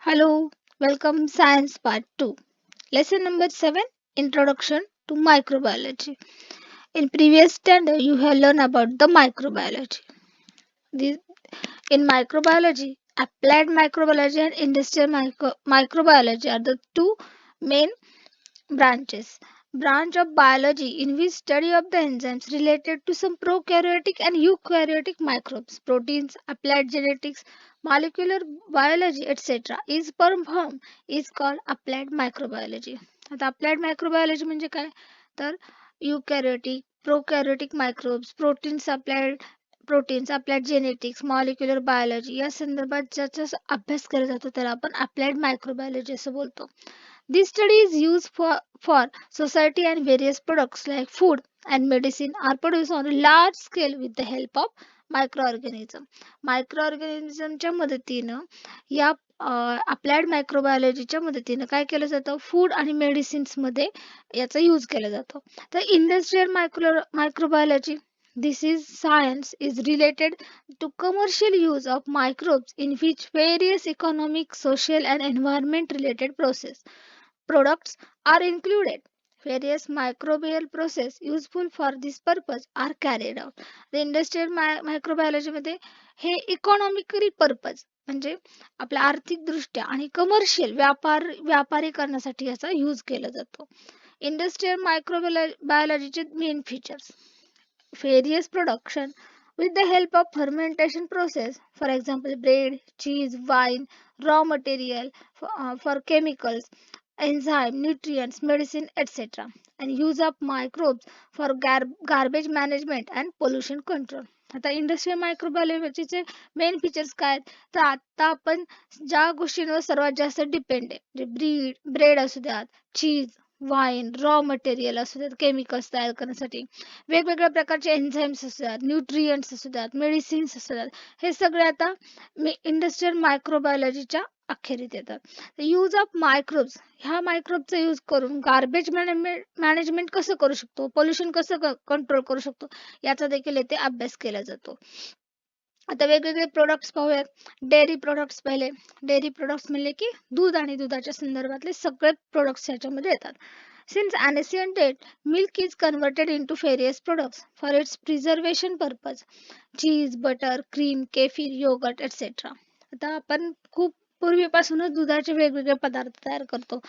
Hello, welcome Science Part 2. Lesson number 7, Introduction to Microbiology. In previous standard you have learned about the microbiology. This, in microbiology, applied microbiology and industrial microbiology are the two main branches. Branch of biology in which study of the enzymes related to some prokaryotic and eukaryotic microbes, proteins, applied genetics, molecular biology, etc. is performed is called applied microbiology. आता applied microbiology म्हणजे काय तर eukaryotic, prokaryotic microbes, applied genetics, molecular biology या संदर्भात ज्याचा अभ्यास केला जातो त्याला आपण applied microbiology असं बोलतो. This study is used for society and various products like food and medicine are produced on a large scale with the help of microorganism. मायक्रोऑर्गॅनिझमच्या मदतीनं या अप्लाइड मायक्रोबायोलॉजीच्या मदतीनं काय केलं जातं फूड आणि मेडिसिन्स मध्ये याचा यूज केला जातो. तर industrial microbiology this is science is related to commercial use of microbes in which various economic, social and environment related products are included. Various microbial process useful for this purpose are carried out. The industrial microbiology मध्ये हे economically purpose म्हणजे आपल्या आर्थिक दृष्ट्या आणि commercial व्यापारीकरणासाठी याचा use केला जातो. इंडस्ट्रियल मायक्रोबायोलॉजीचे main features various production with the help of fermentation process, for example bread, cheese, wine, raw material for chemicals, enzyme, nutrients, medicine, etc. and use of microbes for garbage management and pollution control. आता industrial मायक्रोबायोलॉजीचे main features काय आहेत तर आता आपण ज्या गोष्टींवर सर्वात जास्त डिपेंड आहे म्हणजे ब्रेड असू द्यात, चीज, वाईन, रॉ मटेरियल असू द्यात, केमिकल्स तयार करण्यासाठी वेगवेगळ्या प्रकारचे एन्झाईम्स असतात, न्यूट्रिएंट्स असतात, मेडिसिन्स असतात, हे सगळे आता इंडस्ट्रियल मायक्रोबायोलॉजीच्या अखेरीत येतात. यूज ऑफ मायक्रोब्स ह्या मायक्रोबचा यूज करून गार्बेज मॅनेजमेंट कसं करू शकतो, पोल्युशन कसं कंट्रोल करू शकतो याचा देखील येथे अभ्यास केला जातो. आता वेगवेगळे प्रोडक्ट्स पाहूयात. डेअरी प्रोडक्ट्स पहिले. डेअरी प्रोडक्ट्स म्हणले की दूध आणि दुधाच्या संदर्भातले सगळे प्रोडक्ट्स याच्यामध्ये येतात. Since ancient date, milk is converted into various products for its preservation purpose. Cheese, butter, cream, kefir, yogurt, etc. आता आपण खूप पूर्वीपासूनच दुधाचे वेगवेगळे पदार्थ तयार करतो.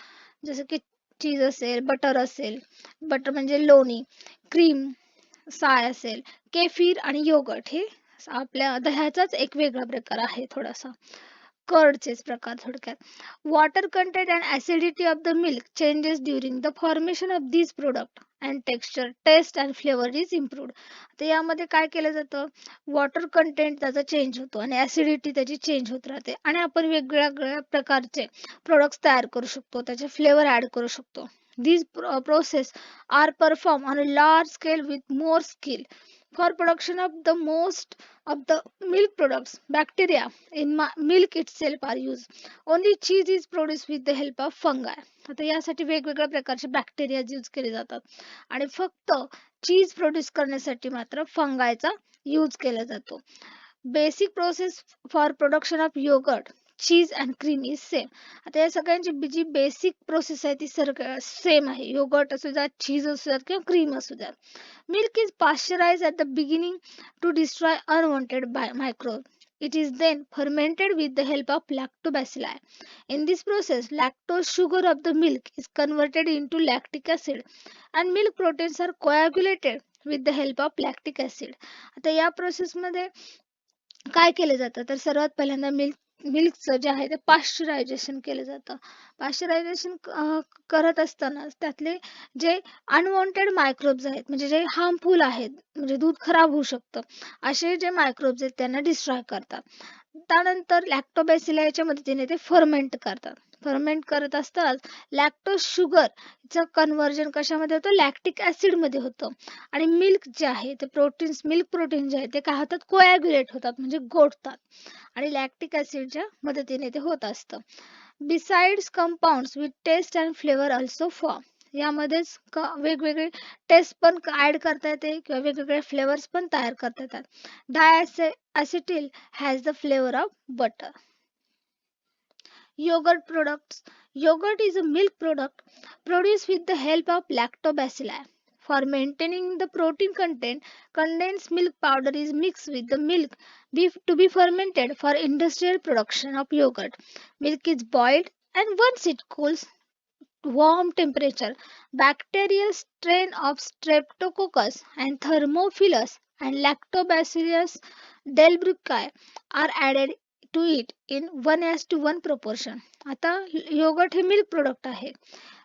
जसं की चीज असेल, बटर असेल, बटर म्हणजे लोणी, क्रीम, साय असेल, केफीर आणि योगर्ट हे आपल्या दह्याचाच एक वेगळा प्रकार आहे थोडासा. कर्डचेच प्रकार थोडक्यात. Water content and acidity of the milk changes during the formation of these product and texture, taste and flavour is improved. तर यामध्ये काय केलं जातं वॉटर कंटेंट त्याचा चेंज होतो आणि ऍसिडिटी त्याची चेंज होत राहते आणि आपण वेगवेगळ्या प्रकारचे प्रोडक्ट्स तयार करू शकतो, त्याचे फ्लेवर ऍड करू शकतो. These process are performed on a large scale with more skill. For production of the most of the milk products, bacteria in milk itself are used. Only cheese is produced with the help of fungi. आता यासाठी वेगवेगळ्या प्रकारचे bacteria use केले जातात आणि फक्त चीज produce करण्यासाठी मात्र फंगायचा यूज केला जातो. Basic process for production of yogurt, cheese and cream is same. आता या सगळ्यांची जी बेसिक प्रोसेस आहे ती सेम आहे. योगर्ट असू द्यात, चीज असू द्यात किंवा क्रीम असू द्यात. Milk is pasteurise at the beginning to destroy unwanted microbes. It is then fermented with the help of lactobacilli. In this process, lactose sugar of the milk is converted into lactic acid and milk proteins are coagulated with the help of lactic acid. आता या प्रोसेसमध्ये काय केलं जातं तर सर्वात पहिल्यांदा मिल्कचं जे आहे ते पाश्चरायझेशन केलं जातं. पाश्चरायझेशन करत असताना त्यातले जे अनवॉन्टेड मायक्रोब्स आहेत म्हणजे जे हार्मफुल आहेत म्हणजे दूध खराब होऊ शकतं असे जे मायक्रोब्स आहेत त्यांना डिस्ट्रॉय करतात. त्यानंतर लॅक्टोबॅसिलाच्या मदतीने ते फर्मेंट करतात. फर्मेंट करत असताना लॅक्टोज शुगरचं कन्व्हर्जन कशामध्ये होतं लॅक्टिक ऍसिड मध्ये होतं आणि मिल्क जे आहे ते मिल्क प्रोटीन जे आहे ते काय होतात कोॲग्युलेट होतात म्हणजे गोठतात आणि लॅक्टिक ऍसिडच्या मदतीने ते होत असतं. Besides compounds with taste and flavour also form. यामध्येच वेगवेगळे टेस्ट पण ऍड करता येते किंवा वेगवेगळे फ्लेवर्स पण तयार करता येतात. Diacetyl has the flavour of butter. Yogurt products. Yogurt is a milk product produced with the help of lactobacilli. For maintaining the protein content, condensed milk powder is mixed with the milk to be fermented for industrial production of yogurt. Milk is boiled, and once it cools warm temperature, bacterial strain of Streptococcus and Thermophilus and Lactobacillus delbrueckii are added to it in 1:1 proportion. आता yogurt हे milk product आहे.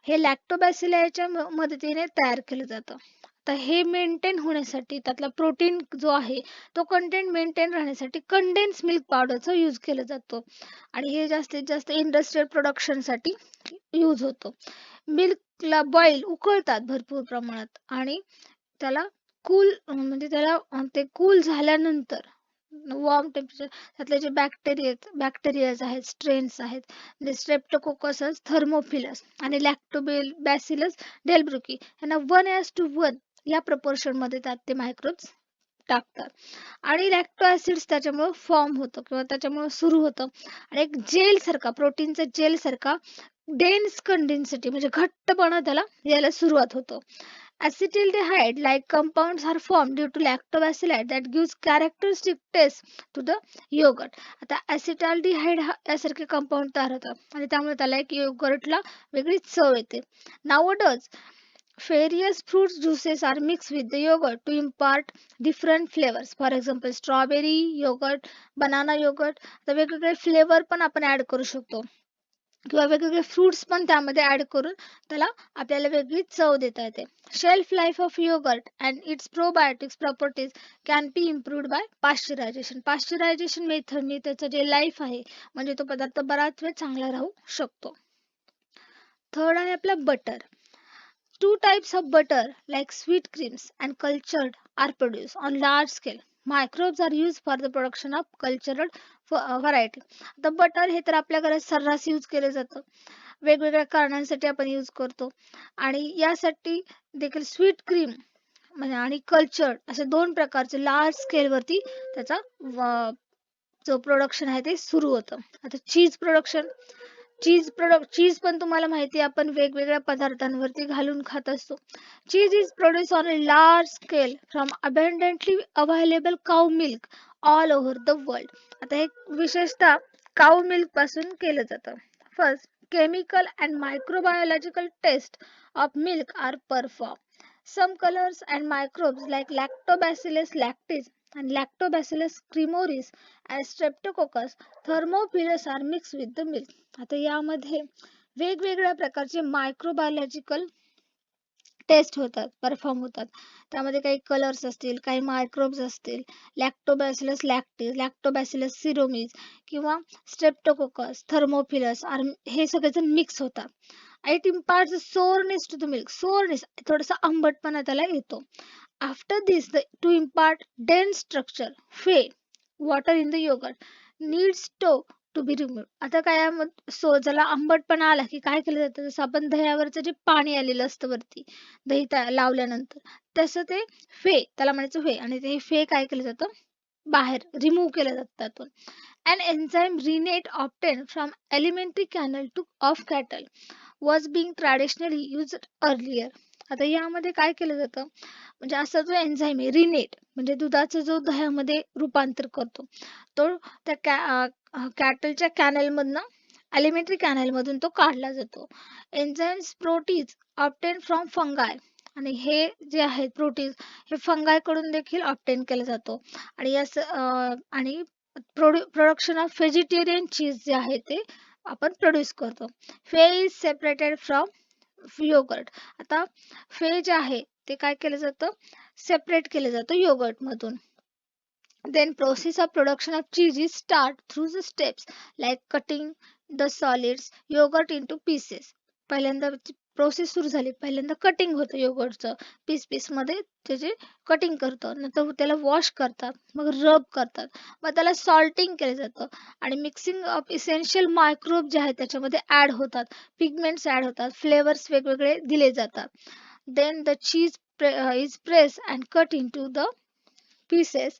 हे लॅक्टोबॅसिलियाच्या मदतीने तयार केलं जातं. आता हे मेंटेन होण्यासाठी त्यातला प्रोटीन जो आहे तो कंटेंट मेंटेन राहण्यासाठी कंडेन्स मिल्क पावडरचा यूज केला जातो आणि हे जास्तीत जास्त इंडस्ट्रियल प्रोडक्शनसाठी यूज होतो. मिल्कला बॉईल उकळतात भरपूर प्रमाणात आणि त्याला कूल म्हणजे त्याला ते कूल झाल्यानंतर वॉर्म टेम्परेचर त्यातले जे बॅक्टेरियाज आहेत, स्ट्रेन्स आहेत, स्ट्रेप्टोकोकस, थर्मोफिलस आणि लॅक्टोबॅसिलस डेल्ब्रुकी यांना 1:1 या प्रपोर्शन मध्ये त्यात ते मायक्रोब्स टाकतात आणि लॅक्टो ऍसिड्स त्याच्यामुळे फॉर्म होतं किंवा त्याच्यामुळे सुरू होतं आणि एक जेल सारखा प्रोटीनचा जेल सारखा डेन्स कंडेन्सिटी म्हणजे घट्टपणा त्याला यायला सुरुवात होतो. Acetaldehyde like compounds are formed due to lactobacilli that gives characteristic taste to the yogurt. आता acetaldehyde यासारखे कंपाऊंड तयार होतात आणि त्यामुळे त्याला एक योगर्टला वेगळी चव येते. Nowadays various fruit juices are mixed with the yogurt to impart different flavors. For example, strawberry yogurt, banana yogurt. तर वेगवेगळे फ्लेवर पण आपण ऍड करू शकतो किंवा वेगवेगळे फ्रुट्स पण त्यामध्ये ऍड करून त्याला आपल्याला वेगळी चव देता येते. Shelf life of yogurt and its probiotics properties can be improved by pasteurisation. Pasteurisation मेथडने त्याचं जे लाईफ आहे म्हणजे तो पदार्थ बराच वेळ चांगला राहू शकतो. थर्ड आहे आपला butter. Two types of butter, like sweet creams and cultured, are produced on large scale. Microbes are used for the production of cultured variety. आता बटर हे तर आपल्या घरात सर्रास यूज केलं जातं. वेगवेगळ्या कारणांसाठी आपण यूज करतो आणि यासाठी देखील स्वीट क्रीम म्हणजे आणि कल्चर्ड असे दोन प्रकारचे लार्ज स्केलवरती त्याचा जो प्रोडक्शन आहे ते सुरू होतं. आता चीज प्रोडक्शन. चीज पण तुम्हाला माहिती आहे आपण वेगवेगळ्या पदार्थांवरती घालून खात असतो. Cheese is produce on a large scale from abundantly available cow milk all over the world. आता हे विशेषतः काऊ मिल्क पासून केलं जातं. First, chemical and microbiological tests of milk are performed. Some colors and microbes like Lactobacillus lactis and Lactobacillus cremoris and Streptococcus thermophilus are mixed with the milk. आता यामध्ये वेगवेगळ्या प्रकारचे मायक्रोबायोलॉजिकल टेस्ट होतात, परफॉर्म होतात. त्यामध्ये काही कलर्स असतील, काही मायक्रोब्स असतील, लॅक्टोबॅसिलस लॅक्टिस, लॅक्टोबॅसिलस सिरोमिस किंवा स्ट्रेप्टोकोकस, थर्मोफिलस हे सगळेजण मिक्स होतात. It imparts sourness to the milk. Sourness थोडासा आंबटपणा त्याला येतो. After this to impart dense structure फे water in the yogurt needs to be remove. आता काय ज्याला आंबटपणा आला की काय केलं जातं, जसं आपण दह्यावरचं जे पाणी आलेलं असतं वरती दही लावल्यानंतर तसं ते त्याला म्हणायचं फे आणि ते फे काय केलं जातं बाहेर रिमूव्ह केलं जातं त्यातून. An enzyme renate obtained from alimentary canal of cattle was being traditionally used earlier. आता यामध्ये काय केलं जातं म्हणजे असा जो एन्झाईम आहे रिनेट म्हणजे दुधाचा जो दह्यामध्ये रूपांतर करतो तो त्या कॅटलच्या कॅनल मधनं alimentary कॅनल मधून तो काढला जातो. एन्झाईम्स प्रोटीज ऑब्टेन फ्रॉम फंगाय आणि हे जे आहेत प्रोटीज हे फंगाय कडून देखील ऑब्टेन केलं जातो आणि प्रोडक्शन ऑफ व्हेजिटेरियन चीज जे आहे ते आपण प्रोड्यूस करतो. फे इज सेपरेटेड फ्रॉम योगर्ट. आता फे जे आहे ते काय केलं जातं सेपरेट केलं जातं योगर्ट मधून. Then process of production of cheese start through the steps like cutting the solids yogurt into pieces. पहिल्यांदा प्रोसेस सुरू झाली, पहिल्यांदा कटिंग होतं योगर्टचं पीस मध्ये त्याचे कटिंग करतात, नंतर त्याला वॉश करतात, मग रब करतात, मग त्याला सॉल्टिंग केलं जातं आणि मिक्सिंग ऑफ इसेन्शियल मायक्रोब जे आहेत त्याच्यामध्ये ऍड होतात, पिगमेंट्स ऍड होतात, फ्लेवर्स वेगवेगळे दिले जातात. Then the cheese is press and cut into the pieces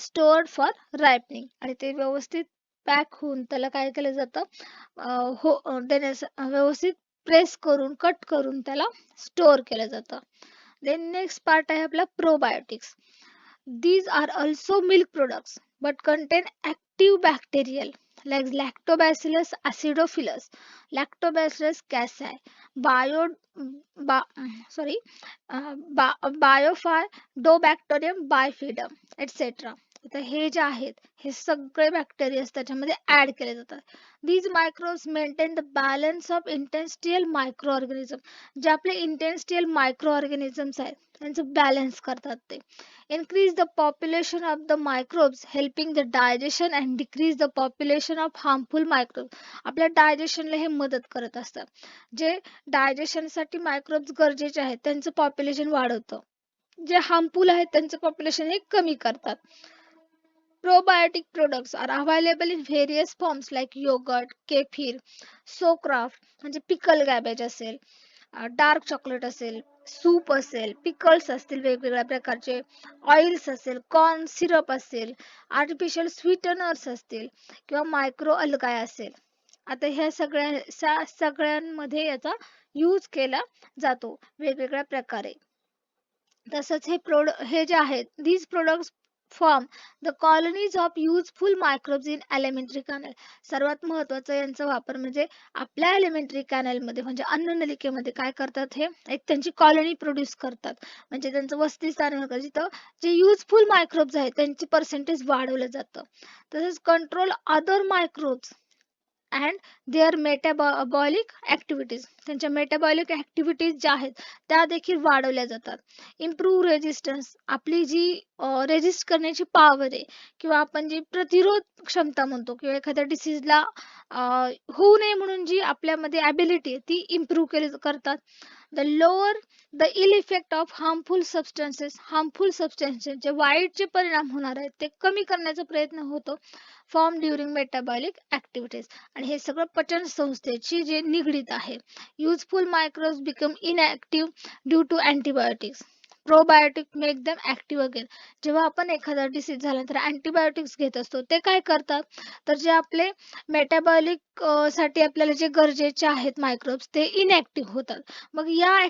stored for ripening आणि ते व्यवस्थित पॅक होऊन त्याला काय केलं जातं, व्यवस्थित प्रेस करून कट करून त्याला स्टोअर केलं जातं. देन नेक्स्ट पार्ट आहे आपला probiotics. These are also milk products but contain active bacterial like Lactobacillus acidophilus, Lactobacillus casei, bio, ba, sorry, Biofidobacterium bifidum, etc. आता हे जे आहेत हे सगळे बॅक्टेरिया त्याच्यामध्ये ऍड केले जातात. These microbes maintain the balance of intestinal microorganism. जे आपले intestinal microorganisms आहेत त्यांचं बॅलन्स करतात ते. Increase the population of the microbes helping the digestion and decrease the population of harmful microbes. आपल्या डायजेशनला हे मदत करत असतात. जे डायजेशन साठी मायक्रोब्स गरजेचे आहेत त्यांचं पॉप्युलेशन वाढवतं, जे हार्मफुल आहेत त्यांचं पॉप्युलेशन हे कमी करतात. Probiotic products are available in various forms like yogurt, kefir, socraft म्हणजे पिकल गॅबेज असेल, डार्क चॉकलेट असेल, सूप असेल, पिकल्स असतील वेगवेगळ्या प्रकारचे, ऑइल्स असेल, कॉर्न सिरप असेल, आर्टिफिशियल स्वीटनर्स असतील किंवा मायक्रो अल्गाय असेल. आता ह्या सगळ्यांमध्ये याचा यूज केला जातो वेगवेगळ्या प्रकारे. तसंच हे जे आहेत these products form the colonies of useful microbes in alimentary canal. सर्वात महत्वाचा यांचा वापर म्हणजे आपल्या एलिमेंटरी कॅनल मध्ये म्हणजे अन्ननलिकेमध्ये काय करतात, हे एक त्यांची कॉलनी प्रोड्यूस करतात, म्हणजे त्यांचं वसतिस्थान होतं जिथं जे युजफुल मायक्रोब्स आहेत त्यांची पर्सेंटेज वाढवलं जातं. तसंच control other microbes and their metabolic activities, त्यांच्या मेटाबॉलिक ऍक्टिव्हिटीज ज्या आहेत त्या देखील वाढवल्या जातात. इम्प्रूव्ह रेजिस्टन्स, आपली जी रेजिस्ट करण्याची पॉवर आहे किंवा आपण जी प्रतिरोध क्षमता म्हणतो किंवा एखाद्या डिसीजला होऊ नये म्हणून जी आपल्यामध्ये ॲबिलिटी आहे ती इम्प्रूव्ह करतात. The lower the ill effect of harmful substances, जे वाईट जे परिणाम होणार आहेत ते कमी करण्याचा प्रयत्न होतो फॉर्म ड्युरिंग मेटाबॉलिक ऍक्टिव्हिटीज. आणि हे सगळं पचन संस्थेची जे निगडीत आहे. Useful microbes become inactive due to antibiotics. Probiotic make them active again. जेव्हा आपण एखादा डिसीज झाल्यानंतर अँटीबायोटिक्स घेत असतो ते काय करतात, तर जे आपले मेटाबॉलिक साठी आपल्याला जे गरजेचे आहेत मायक्रोब्स ते इनऍक्टिव्ह होतात. मग या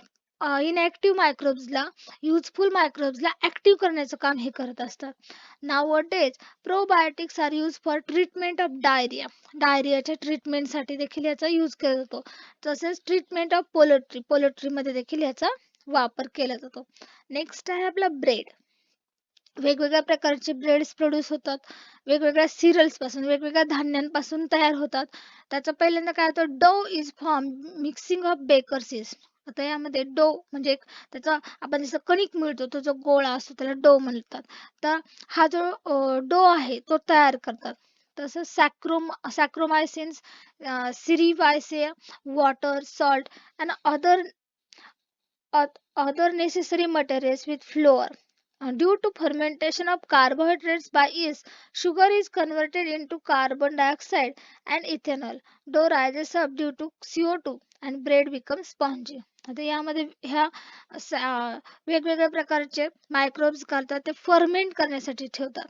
इनऍक्टिव्ह मायक्रोब्सला युजफुल मायक्रोब्सला ऍक्टिव्ह करण्याचं काम हे करत असतात. Nowadays probiotics are use for treatment of diarrhoea. डायरियाच्या ट्रीटमेंटसाठी देखील याचा यूज केला जातो. तसेच ट्रीटमेंट ऑफ पोल्ट्रीमध्ये देखील याचा वापर केला जातो. नेक्स्ट आहे आपला ब्रेड. वेगवेगळ्या प्रकारचे ब्रेड्स प्रोड्यूस होतात, वेगवेगळ्या सिरियल्स पासून, वेगवेगळ्या धान्यांपासून तयार होतात. त्याचं पहिल्यांदा काय होतं, dough is form mixing of bakers yeast. आता यामध्ये डो म्हणजे त्याचा आपण जसं कणिक मिळतो तो जो गोळा असतो त्याला डो म्हणतात. तर हा जो डो आहे तो तयार करतात. तसंच Saccharomyces, cerevisiae, water, salt and other necessary materials with flour. Due to fermentation of carbohydrates by yeast, sugar is converted into carbon dioxide and ethanol. Dough rises up due to CO2 and bread becomes spongy. आता यामध्ये ह्या वेगवेगळ्या प्रकारचे microbes घालतात, ते ferment करण्यासाठी ठेवतात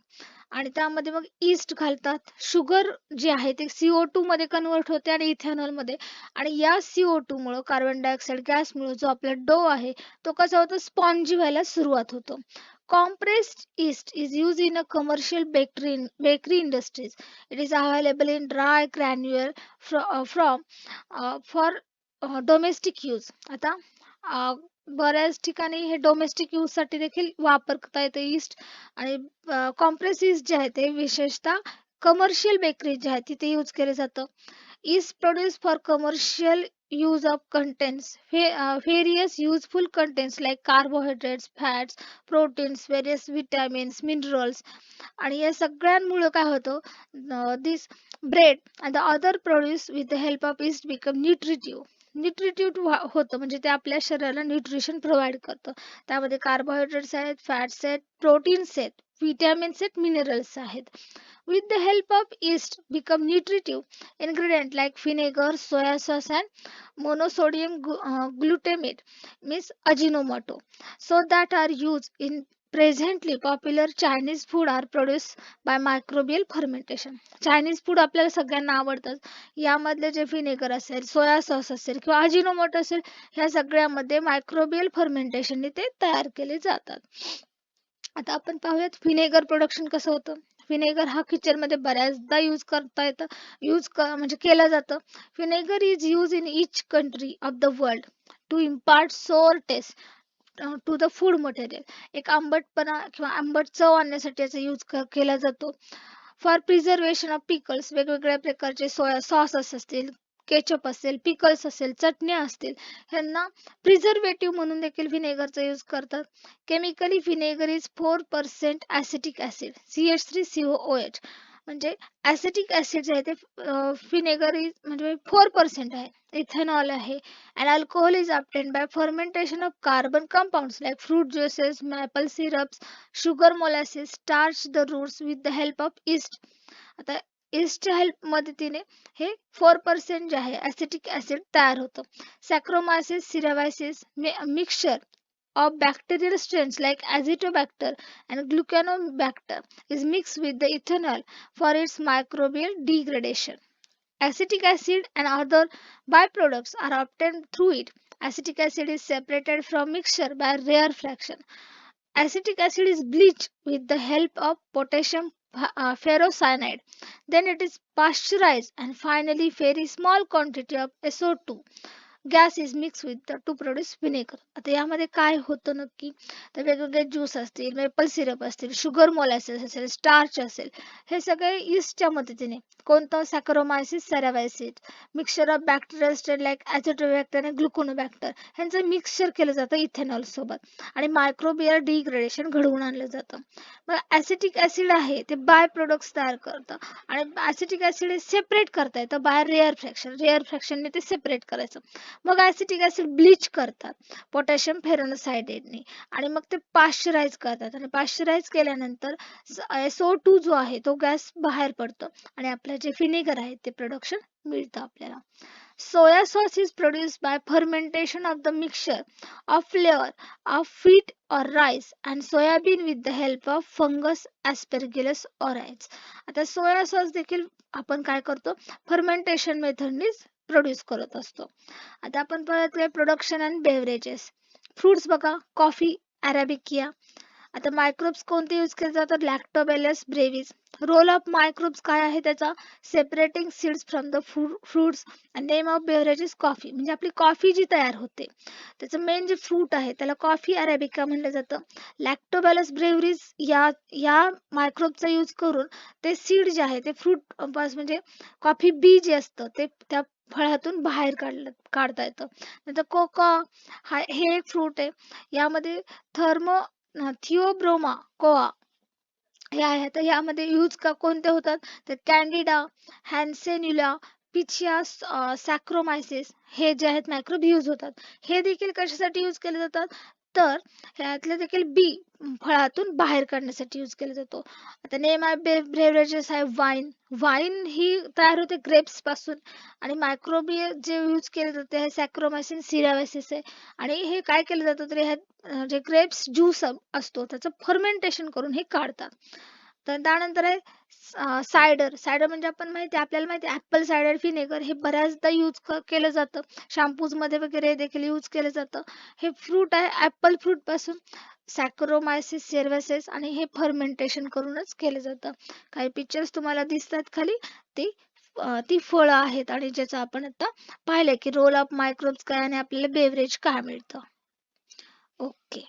आणि त्यामध्ये मग ईस्ट घालतात. शुगर जी आहे ते CO2 मध्ये कन्वर्ट होते आणि इथेनॉल मध्ये, आणि या CO2 मुळे, कार्बन डायऑक्साईड गॅसमुळे जो आपला डो आहे तो कसा होतो, स्पॉन्जी व्हायला सुरुवात होतो. Compressed yeast is used in a commercial bakery industries. It is available in dry granule for domestic use. आता बऱ्याच ठिकाणी हे डोमेस्टिक यूज साठी देखील वापरता येते ईस्ट. आणि कॉम्प्रेस ईस्ट जे आहे ते विशेषतः कमर्शियल बेकरी जे आहे तिथे यूज केले जातं. Yeast produced for commercial use of contains various useful contents like carbohydrates, fats, proteins, various vitamins, minerals. आणि या सगळ्यांमुळे काय होतं, this bread and the other produce with the help of yeast become nutritive होतं, म्हणजे ते आपल्या शरीराला न्यूट्रिशन प्रोव्हाइड करतं. त्यामध्ये कार्बोहायड्रेट्स आहेत, फॅट्स आहेत, प्रोटीन्स आहेत, विटॅमिन्स आहेत, मिनरल्स आहेत. With the help of yeast become nutritive ingredient like vinegar, soya sauce and monosodium glutamate means Ajinomoto, so that are used in presently popular Chinese food are produce by microbial fermentation. Chinese food आपल्याला सगळ्यांना आवडतात. यामधले जे vinegar असेल, soya sauce असेल किंवा Ajinomoto असेल, ह्या सगळ्यामध्ये मायक्रोबियल फर्मेंटेशनने ते तयार केले जातात. आता आपण पाहूयात व्हिनेगर प्रोडक्शन कसं होतं. व्हिनेगर हा किचनमध्ये बऱ्याचदा यूज करता येतं, म्हणजे केलं जातं. Vinegar is use in each country of the world to impart sour taste to the food material. एक आंबटपणा किंवा आंबट चव आणण्यासाठी याचा यूज केला जातो. फॉर प्रिझर्वेशन ऑफ पिकल्स, वेगवेगळ्या प्रकारचे सोया सॉस असतील, केचप असेल, पिकल्स असेल, चटण्या असतील, ह्यांना प्रिझर्वेटिव्ह म्हणून देखील व्हिनेगरचा यूज करतात. Chemically vinegar is 4% acetic acid CH3COOH. म्हणजे ॲसिटिक ॲसिड जे आहे ते व्हिनेगर इज म्हणजे 4% आहे. इथेनॉल आहे. And alcohol is obtained by fermentation of carbon compounds like fruit juices, maple syrups, sugar molasses, starch the roots with the help of yeast. आता yeastच्या help मदतीने हे 4% जे आहे ॲसिटिक ॲसिड तयार होतं. सॅक्रोमायसिस सिरावायसिस mixture of bacterial strains like Azotobacter and Glucanobacter is mixed with the ethanol for its microbial degradation. Acetic acid and other byproducts are obtained through it. Acetic acid is separated from mixture by rare fraction. Acetic acid is bleached with the help of potassium ferrocyanide. Then it is pasteurized and finally very small quantity of SO2 gas is mix with to produce vinegar. आता यामध्ये काय होतं नक्की, तर वेगवेगळे juice असतील, maple syrup असतील, sugar molasses असेल, स्टार्च असेल, हे सगळे ईस्टच्या मदतीने, कोणतं Saccharomyces cerevisiae, mixture of bacterial strain like Azotobacter आणि ग्लुकोनोबॅक्टर ह्यांचं मिक्सचर केलं जातं इथेनॉल सोबत आणि मायक्रोबियल डिग्रेडेशन घडवून आणलं जातं. मग ॲसिटिक ॲसिड आहे ते बाय प्रोडक्ट्स तयार करतं आणि ॲसिटिक ॲसिड हे सेपरेट करता येतं बाय रेअर फ्रॅक्शनने ते सेपरेट करायचं. मग ॲसिटिक ॲसिड ब्लीच करतात पोटॅशियम फेरोनोसायडेटने आणि मग ते पाश्चराईज करतात आणि पाश्चराईज केल्यानंतर SO2 जो आहे तो गॅस बाहेर पडतो आणि आपलं जे व्हिनेगर आहे ते प्रोडक्शन मिळतं आपल्याला. Soya sauce is produced by fermentation of the mixture of flavour of wheat or rice and soybean with the help of fungus aspergillus oryx. आता सोया सॉस देखील आपण काय करतो, फर्मेंटेशन मेथडनीच प्रोड्यूस करत असतो. आता आपण पाहतोय प्रोडक्शन अँड बेवरेजेस. फ्रुट्स बघा, कॉफी, अरेबिकिया. आता मायक्रोब्स कोणते यूज केले जातात, लॅक्टोबॅलस ब्रेव्हिस. रोल ऑफ मायक्रोब्स काय आहे त्याचा, separating seeds from the fruits. आणि नेम ऑफ बेवरेजेस कॉफी, म्हणजे आपली कॉफी जी तयार होते त्याचं मेन जे फ्रूट आहे त्याला कॉफी अरेबिका म्हणलं जातं. लॅक्टोबॅलस ब्रेव्हिस या मायक्रोबचा यूज करून ते सीड जे आहे ते फ्रूट म्हणजे कॉफी बी जे असतं ते त्या फळातून बाहेर काढता येतं. नंतर कोका हे एक फ्रूट आहे, यामध्ये थिओब्रोमा कोआ हे आहे. तर यामध्ये यूज कोणते होतात, तर कॅन्डिडा, हॅन्सेन्युला, पिचिया, सॅक्रोमायसिस हे जे आहेत मायक्रोब यूज होतात. हे देखील कशासाठी यूज केले जातात, तर ह्यातले देखील बी फळातून बाहेर काढण्यासाठी यूज केला जातो. आता नेम आहे बेवरेजेस आहे वाईन. वाईन ही तयार होते ग्रेप्स पासून आणि मायक्रोबियल जे यूज केले जाते हे सॅक्रोमायसिन सिरावायसिस आहे आणि हे काय केलं जातं तर ह्यात जे ग्रेप्स ज्यूस असतो त्याचं फर्मेंटेशन करून हे काढतात. तर त्यानंतर आहे सायडर. सायडर म्हणजे आपल्याला माहिती आहे ऍपल सायडर व्हिनेगर हे बऱ्याचदा यूज केलं जातं, शॅम्पूज मध्ये वगैरे देखील यूज केलं जातं. हे फ्रूट आहे ऍपल फ्रूट पासून, सॅक्रोमायसिस सेरवायसिस आणि हे फर्मेंटेशन करूनच केलं जातं. काही पिक्चर्स तुम्हाला दिसतात खाली, ती फळं आहेत आणि ज्याचं आपण आता पाहिलंय की रोल ऑफ मायक्रोब्स काय आणि आपल्याला बेवरेज काय मिळतं. ओके.